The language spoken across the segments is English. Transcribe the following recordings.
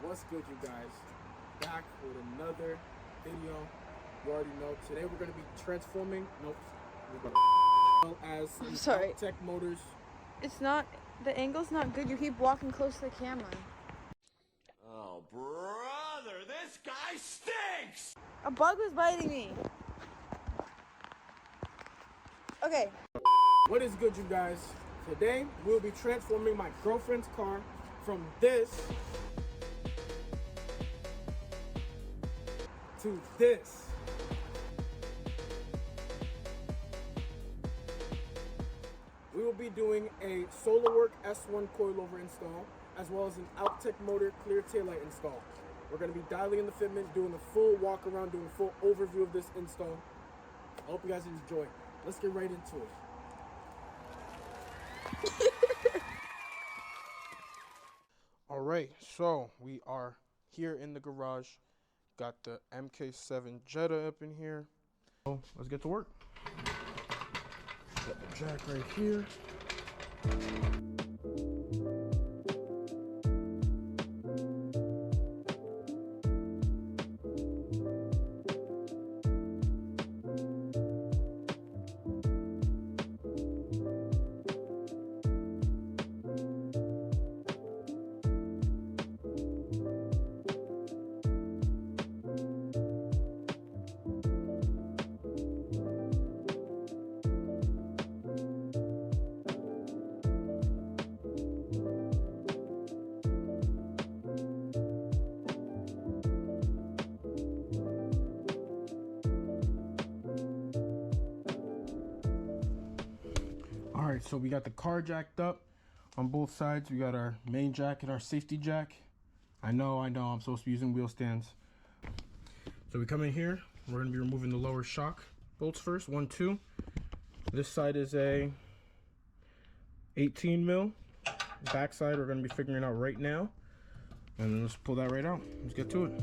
What's good, you guys? Back with another video. You already know. Today we're going to be transforming. As sorry. Tech Motors. It's not. The angle's not good. You keep walking close to the camera. Oh, brother, this guy stinks! A bug was biting me. Okay. What is good, you guys? Today we'll be transforming my girlfriend's car from this to this. We will be doing a SolarWork S1 coilover install, as well as an Outtech motor clear taillight install. We're going to be dialing in the fitment, doing a full walk around, doing a full overview of this install. I hope you guys enjoy. Let's get right into it. All right, so we are here in the garage. Got the MK7 Jetta up in here. So let's get to work. Got the jack right here. All right, so we got the car jacked up on both sides. We got our main jack and our safety jack. I know, I'm supposed to be using wheel stands. So we come in here, we're gonna be removing the lower shock bolts first, 1, 2. This side is a 18 mil. Back side we're gonna be figuring out right now. And then let's pull that right out. Let's get to it.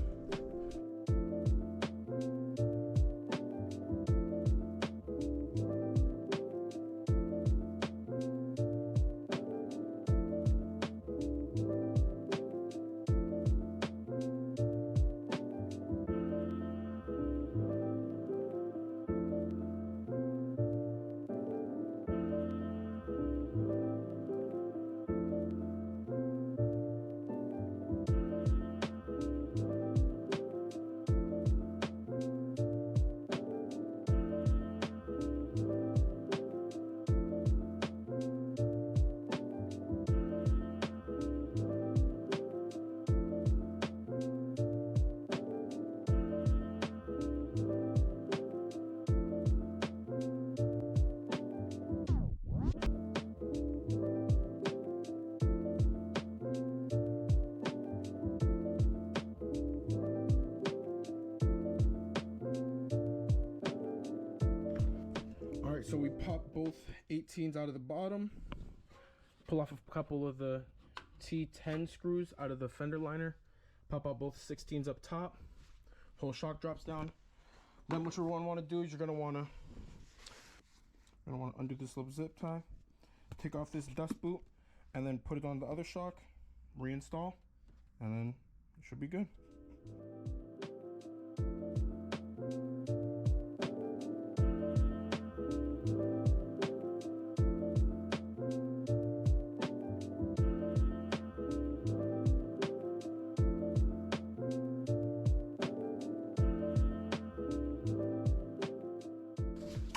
So we pop both 18s out of the bottom, pull off a couple of the T10 screws out of the fender liner, pop out both 16s up top, whole shock drops down. Then what you're gonna want to do is you're gonna want to undo this little zip tie, take off this dust boot, and then put it on the other shock, reinstall, and then it should be good.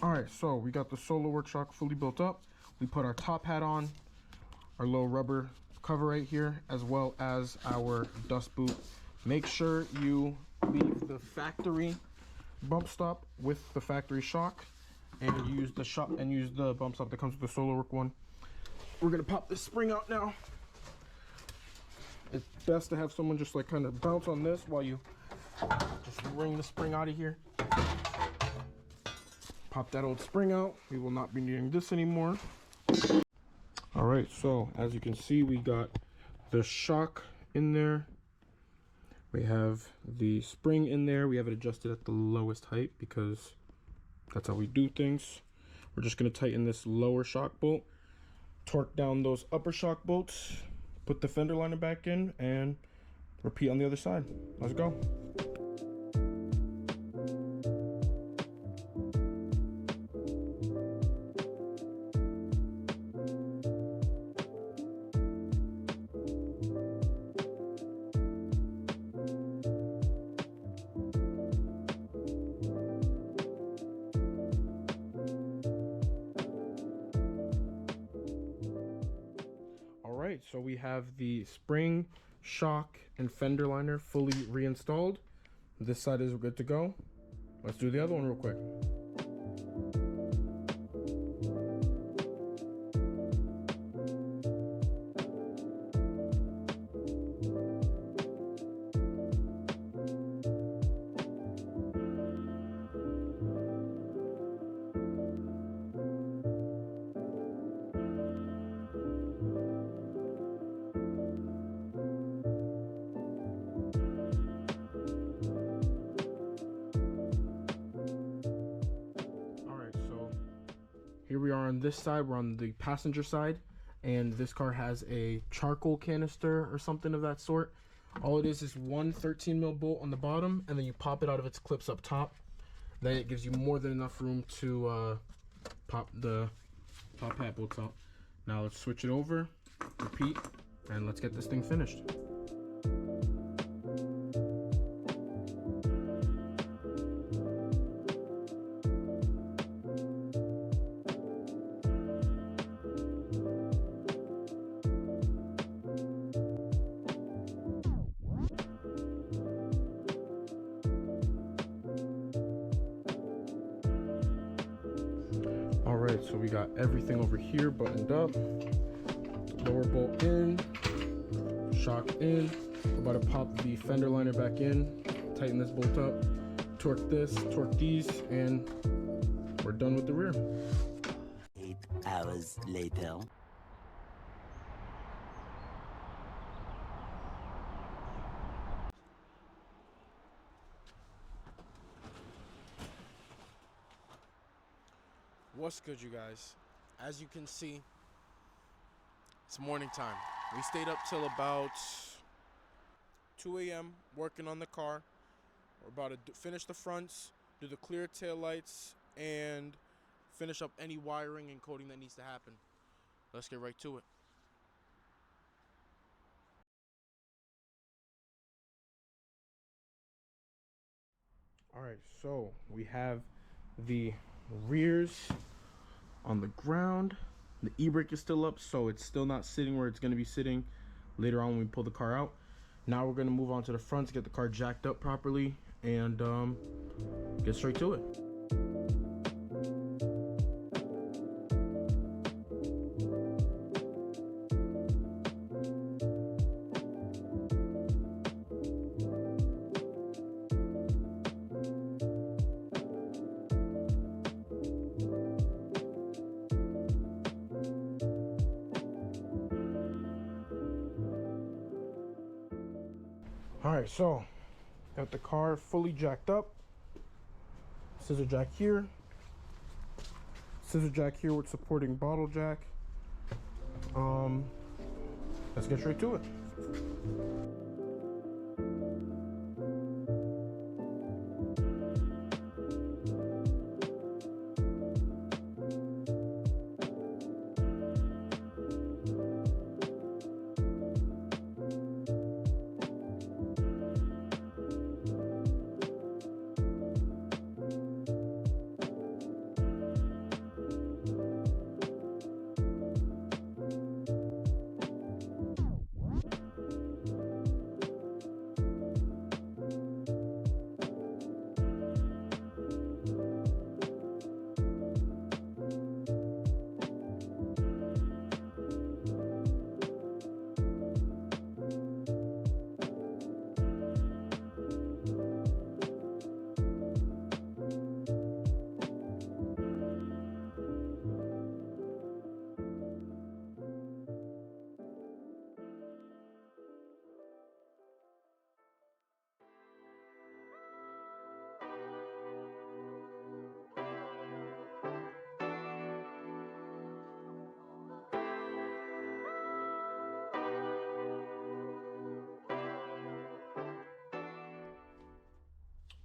All right, so we got the SolarWork shock fully built up. We put our top hat on, our little rubber cover right here, as well as our dust boot. Make sure you leave the factory bump stop with the factory shock, and use the bump stop that comes with the SolarWork one. We're gonna pop this spring out now. It's best to have someone just like kind of bounce on this while you just wring the spring out of here. Pop that old spring out. We will not be needing this anymore. All right, so as you can see, we got the shock in there. We have the spring in there. We have it adjusted at the lowest height because that's how we do things. We're just going to tighten this lower shock bolt, torque down those upper shock bolts, put the fender liner back in, and Repeat on the other side. Let's go. Alright, so we have the spring, shock, and fender liner fully reinstalled. This side is good to go. Let's do the other one real quick. Here we are on this side. We're on the passenger side, and this car has a charcoal canister or something of that sort. All it is one 13 mil bolt on the bottom, and then you pop it out of its clips up top. Then it gives you more than enough room to pop the top hat bolts out. Now let's switch it over, repeat, and let's get this thing finished. Alright, so we got everything over here buttoned up. Lower bolt in, shock in. We're about to pop the fender liner back in, tighten this bolt up, torque this, torque these, and we're done with the rear. 8 hours later. What's good, you guys? As you can see, it's morning time. We stayed up till about 2 a.m. working on the car. We're about to finish the fronts, do the clear tail lights, and finish up any wiring and coating that needs to happen. Let's get right to it. Alright, so we have the rears on the ground. The e-brake is still up, so it's still not sitting where it's going to be sitting later on when we pull the car out. Now we're going to move on to the front to get the car jacked up properly and get straight to it. Alright, so got the car fully jacked up. Scissor jack here. Scissor jack here with supporting bottle jack. Let's get straight to it.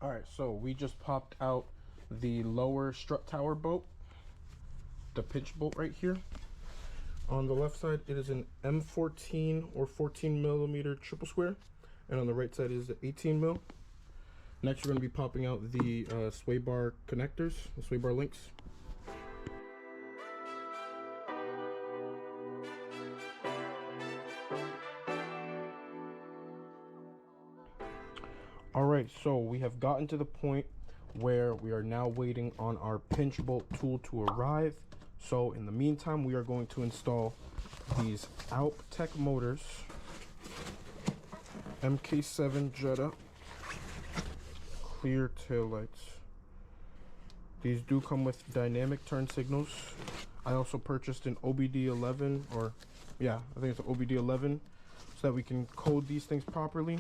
All right, so we just popped out the lower strut tower bolt, the pinch bolt right here. On the left side, it is an M14 or 14 millimeter triple square, and on the right side is the 18 mil. Next, we're going to be popping out the sway bar connectors, the sway bar links. All right, so we have gotten to the point where we are now waiting on our pinch bolt tool to arrive. So in the meantime, we are going to install these Alptech motors, MK7 Jetta, clear taillights. These do come with dynamic turn signals. I also purchased an OBD11, or yeah, I think it's an OBD11, so that we can code these things properly.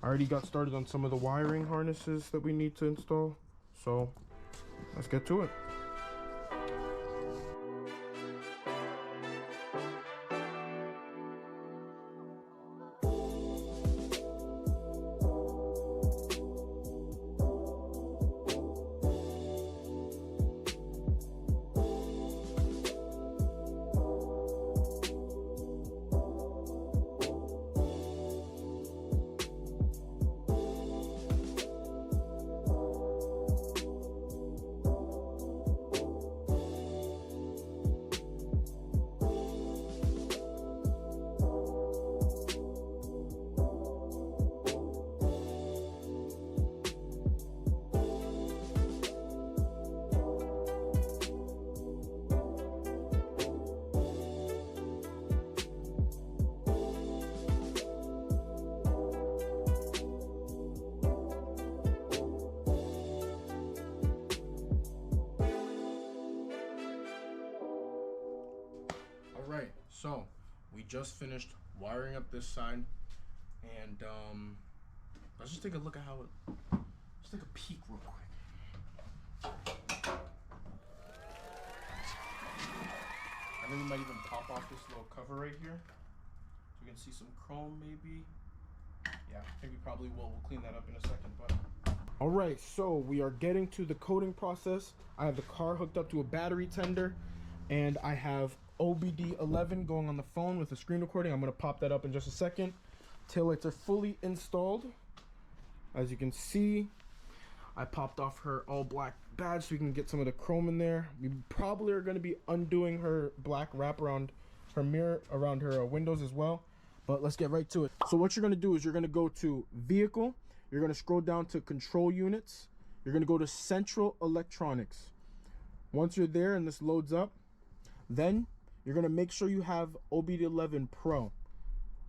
I already got started on some of the wiring harnesses that we need to install, so let's get to it. Alright, so we just finished wiring up this side, and let's just take a look at how it, let's take a peek real quick. I think we might even pop off this little cover right here, so we can see some chrome maybe. Yeah, I think we probably will. We'll clean that up in a second, but. Alright, so we are getting to the coating process. I have the car hooked up to a battery tender, and I have OBD11 going on the phone with a screen recording. I'm going to pop that up in just a second. Taillights are fully installed. As you can see, I popped off her all black badge so we can get some of the chrome in there. We probably are going to be undoing her black wrap around her mirror, around her windows as well. But let's get right to it. So what you're going to do is you're going to go to Vehicle. You're going to scroll down to Control Units. You're going to go to Central Electronics. Once you're there and this loads up, then you're going to make sure you have OBD11 Pro.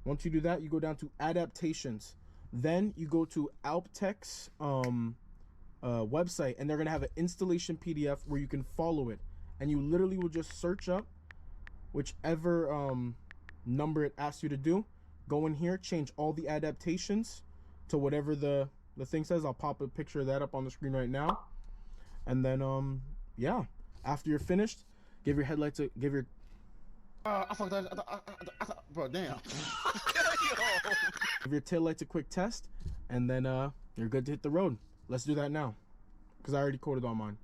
Once you do that, you go down to Adaptations. Then you go to Alptech's website, and they're going to have an installation PDF where you can follow it. And you literally will just search up whichever number it asks you to do. Go in here, change all the adaptations to whatever the thing says. I'll pop a picture of that up on the screen right now. And then, yeah, after you're finished, give your headlights a, give your I fucked that. Bro, damn. Give your taillights a quick test, and then you're good to hit the road. Let's do that now, because I already coded on mine.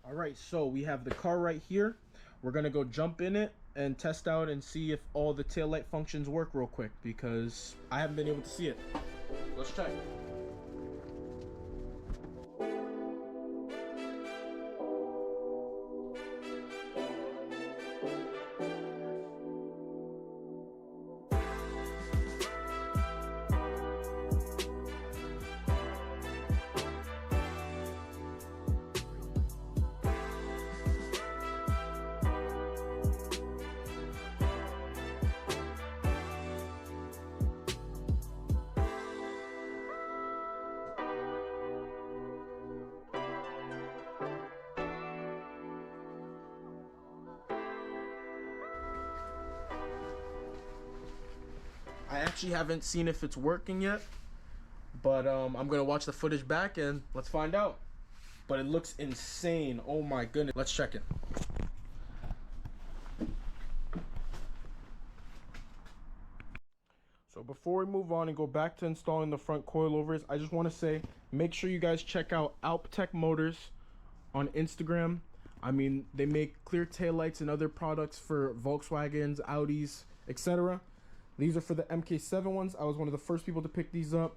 All right, so we have the car right here. We're gonna go jump in it and test out and see if all the taillight functions work real quick, because I haven't been able to see it. Let's check. I actually haven't seen if it's working yet, but I'm gonna watch the footage back and let's find out. But it looks insane. Oh my goodness. Let's check it. before we move on and go back to installing the front coilovers, I just want to say, make sure you guys check out Alptech Motors on Instagram. I mean, they make clear taillights and other products for Volkswagens, Audis, etc. These are for the MK7 ones. I was one of the first people to pick these up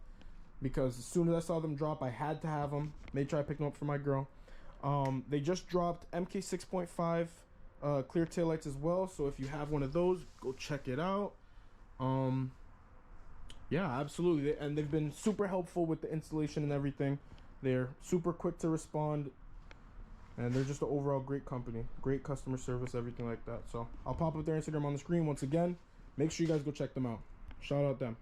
because as soon as I saw them drop, I had to have them. Made sure I picked them up for my girl. They just dropped MK6.5 clear taillights as well. So if you have one of those, go check it out. Yeah, absolutely. And they've been super helpful with the installation and everything. They're super quick to respond. And they're just an overall great company. Great customer service, everything like that. So I'll pop up their Instagram on the screen once again. Make sure you guys go check them out. Shout out them.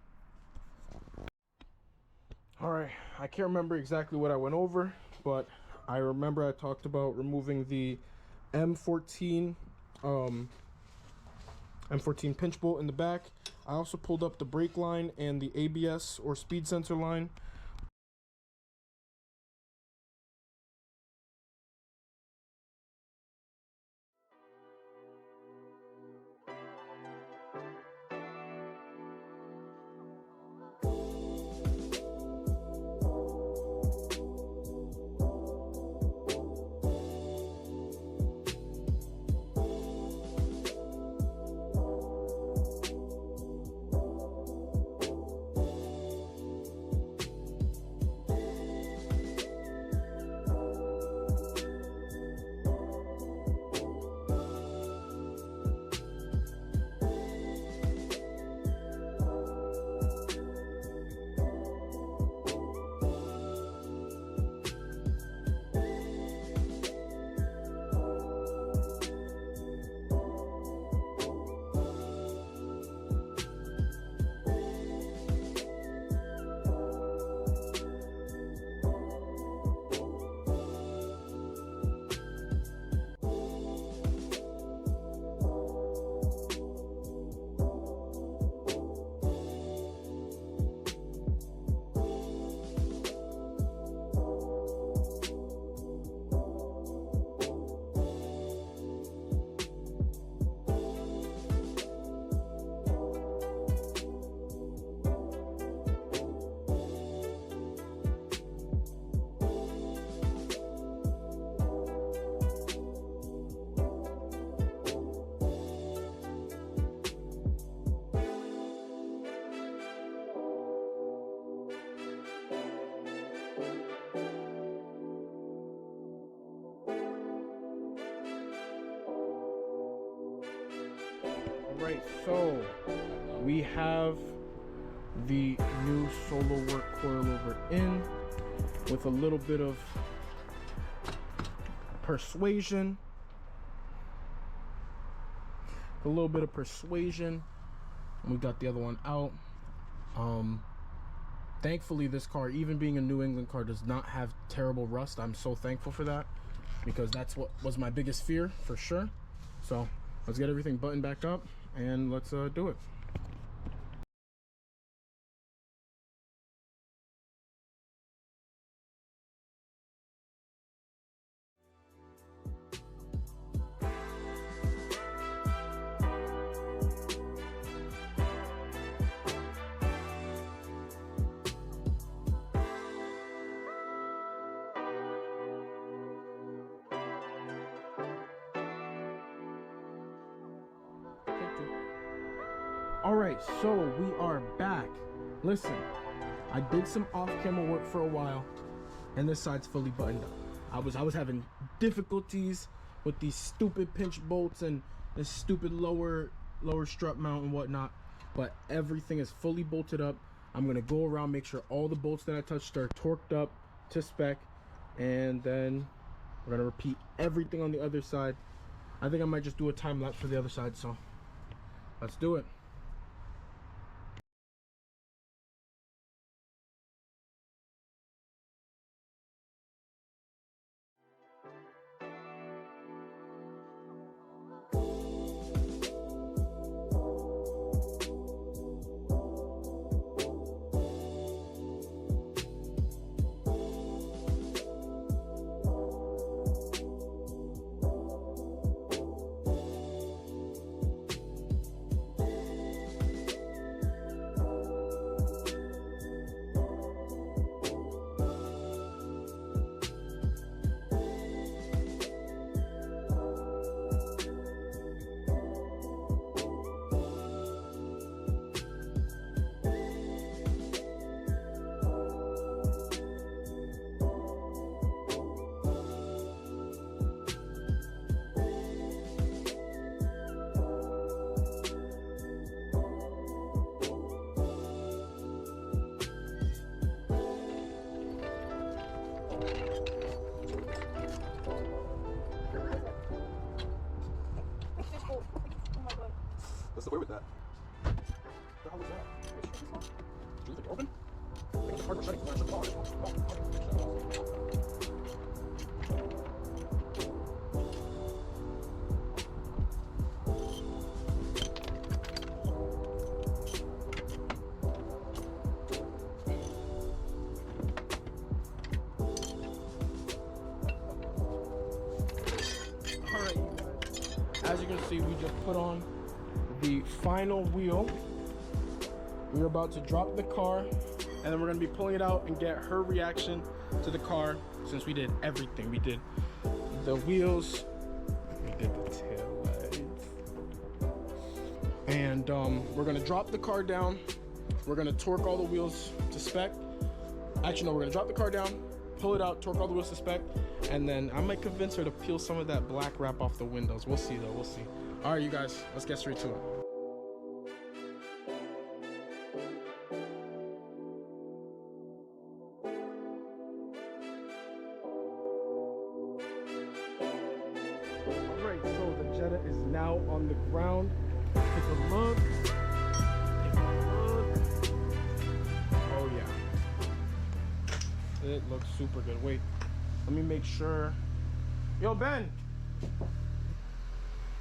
Alright, I can't remember exactly what I went over, but I remember I talked about removing the M14 pinch bolt in the back. I also pulled up the brake line and the ABS or speed sensor line. Right, so we have the new Solo Work coilover in with a little bit of persuasion. We got the other one out. Thankfully this car, even being a New England car, does not have terrible rust. I'm so thankful for that because that's what was my biggest fear for sure. So let's get everything buttoned back up and let's do it. Alright, so we are back. Listen, I did some off-camera work for a while, and this side's fully buttoned up. I was having difficulties with these stupid pinch bolts and this stupid lower strut mount and whatnot, but everything is fully bolted up. I'm gonna go around, make sure all the bolts that I touched are torqued up to spec, and then we're gonna repeat everything on the other side. I think I might just do a time lapse for the other side, so let's do it. What's the word with that? What the hell was that? Did you leave the door open? I think it's a hardware setting. Shut the door. Alright, you guys. As you can see, we just put on the final wheel. We're about to drop the car, and then we're gonna be pulling it out and get her reaction to the car, since we did everything. We did the wheels, we did the tail lights, and we're gonna drop the car down. We're gonna torque all the wheels to spec. Actually, no, we're gonna drop the car down, pull it out, torque all the wheels to spec, and then I might convince her to peel some of that black wrap off the windows. We'll see though, we'll see. All right, you guys, let's get straight to it. All right, so the Jetta is now on the ground. Take a look. Take a look. Oh yeah. It looks super good. Wait, let me make sure. Yo, Ben,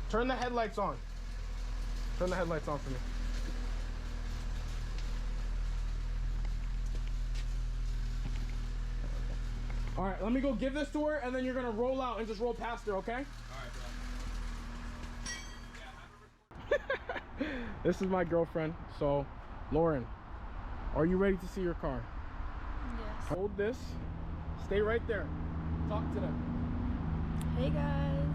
turn the headlights on. Turn the headlights on for me. All right, let me go give this to her, and then you're gonna roll out and just roll past her, okay? All right, bro. This is my girlfriend. So, Lauren, are you ready to see your car? Yes. Hold this. Stay right there. Talk to them. Hey guys.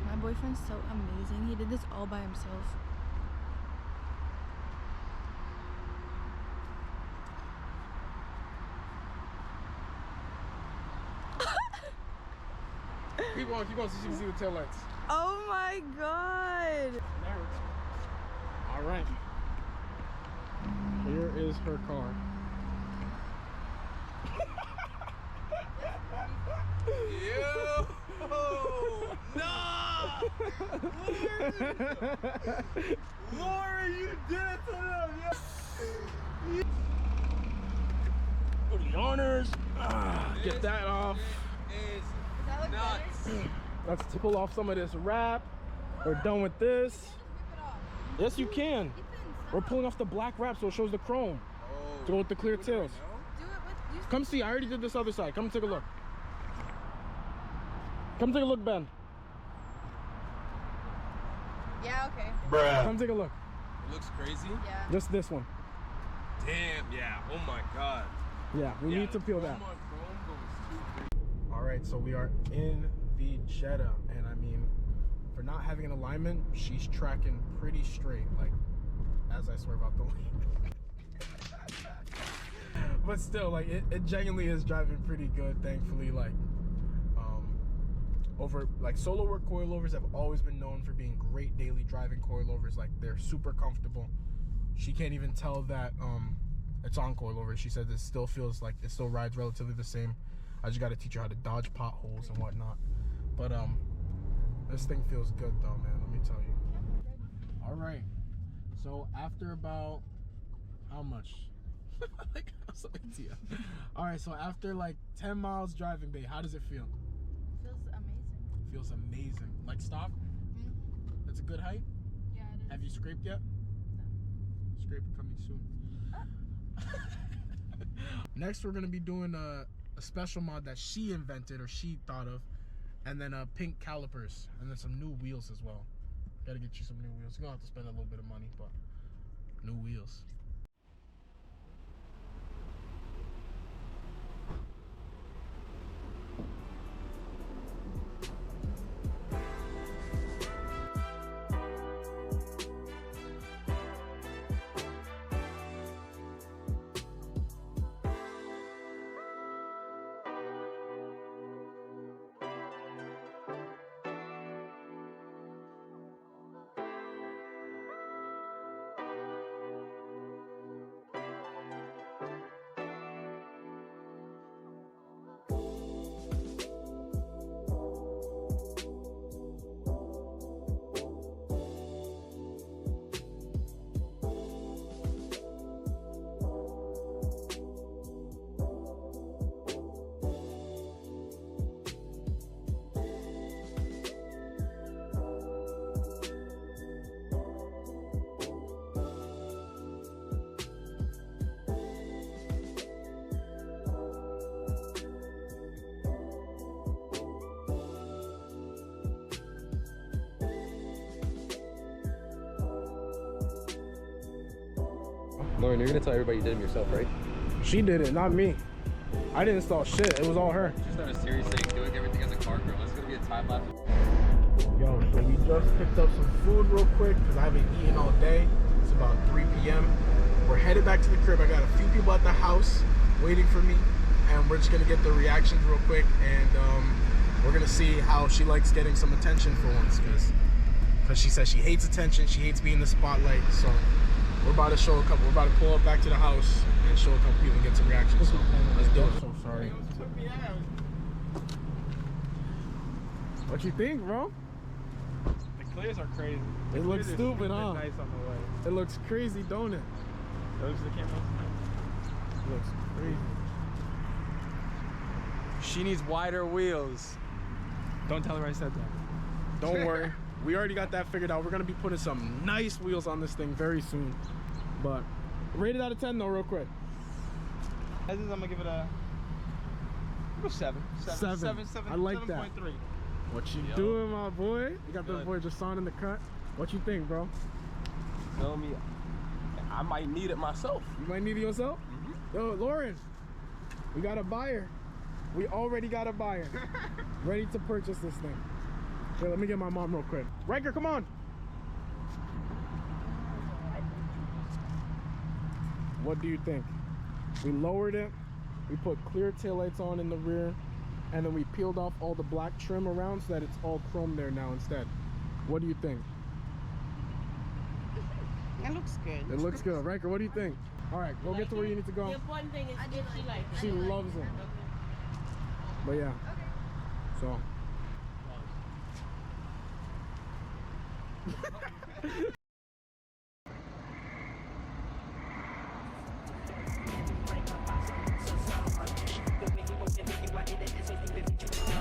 My boyfriend's so amazing. He did this all by himself. Keep on so you can see the tail lights. Oh my god. All right. Here is her car. Yo! Nah! Lauren, you did it to them! Yeah. Go to the honors. Get that off. Is Does that look nuts. Let's pull off some of this wrap. We're done with this. Yes, you can. We're pulling off the black wrap so it shows the chrome. Oh. To go with the clear tails. Do it with you. Come see, I already did this other side. Come take a look. Come take a look, Ben. Yeah, okay. Bruh. Come take a look. It looks crazy. Yeah. Just this one. Damn, yeah. Oh my god. Yeah, we need to peel that. Chrome on chrome goes too crazy. All right, so we are in the Jetta, and I mean, for not having an alignment, she's tracking pretty straight, like, as I swerve out the lane. But still, like, it genuinely is driving pretty good, thankfully. Like, solo work coilovers have always been known for being great daily driving coilovers. Like, they're super comfortable. She can't even tell that it's on coilover. She said it still feels like it still rides relatively the same. I just got to teach her how to dodge potholes and whatnot. But this thing feels good though, man, let me tell you. All right, so after about how much? Like, so idea. All right, so after like 10 miles driving, babe, how does it feel? Feels amazing. Feels amazing. Like stock? Mm-hmm. That's a good height? Yeah, it is. Have you scraped yet? No. Scrape coming soon. Next, we're gonna be doing a special mod that she invented or she thought of, and then pink calipers, and then some new wheels as well. Gotta get you some new wheels. You're gonna have to spend a little bit of money, but new wheels. Lauren, you're gonna tell everybody you did them yourself, right? She did it, not me. I didn't install shit. It was all her. Just on a serious thing, doing everything as a car girl. It's gonna be a time lapse. Yo, so we just picked up some food real quick because I haven't eaten all day. It's about 3 p.m. We're headed back to the crib. I got a few people at the house waiting for me, and we're just gonna get their reactions real quick, and we're gonna see how she likes getting some attention for once, because she says she hates attention, she hates being in the spotlight. So we're about to show a couple. We're about to pull up back to the house and show a couple people and get some reactions. So let's do it. So sorry. What you think, bro? The clears are crazy. It looks stupid, huh? Nice on the way. It looks crazy, don't it? Those are the cameras. It looks crazy. She needs wider wheels. Don't tell her I said that. Don't worry. We already got that figured out. We're going to be putting some nice wheels on this thing very soon. But rated out of 10 though, real quick. As is, I'm going to give it a 7. 7. I like that. 7.3. What you doing, my boy? You got the boy Jason in the cut. What you think, bro? Feel me? I might need it myself. You might need it yourself? Yo, Lauren, we got a buyer. We already got a buyer. Ready to purchase this thing. Here, let me get my mom real quick. Riker, come on. What do you think? We lowered it. We put clear taillights on in the rear. And then we peeled off all the black trim around so that it's all chrome there now instead. What do you think? It looks good. It looks good. Riker, what do you think? All right, go get to where you need to go. The important thing is if she likes it. She loves it. But yeah. So.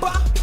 Bah!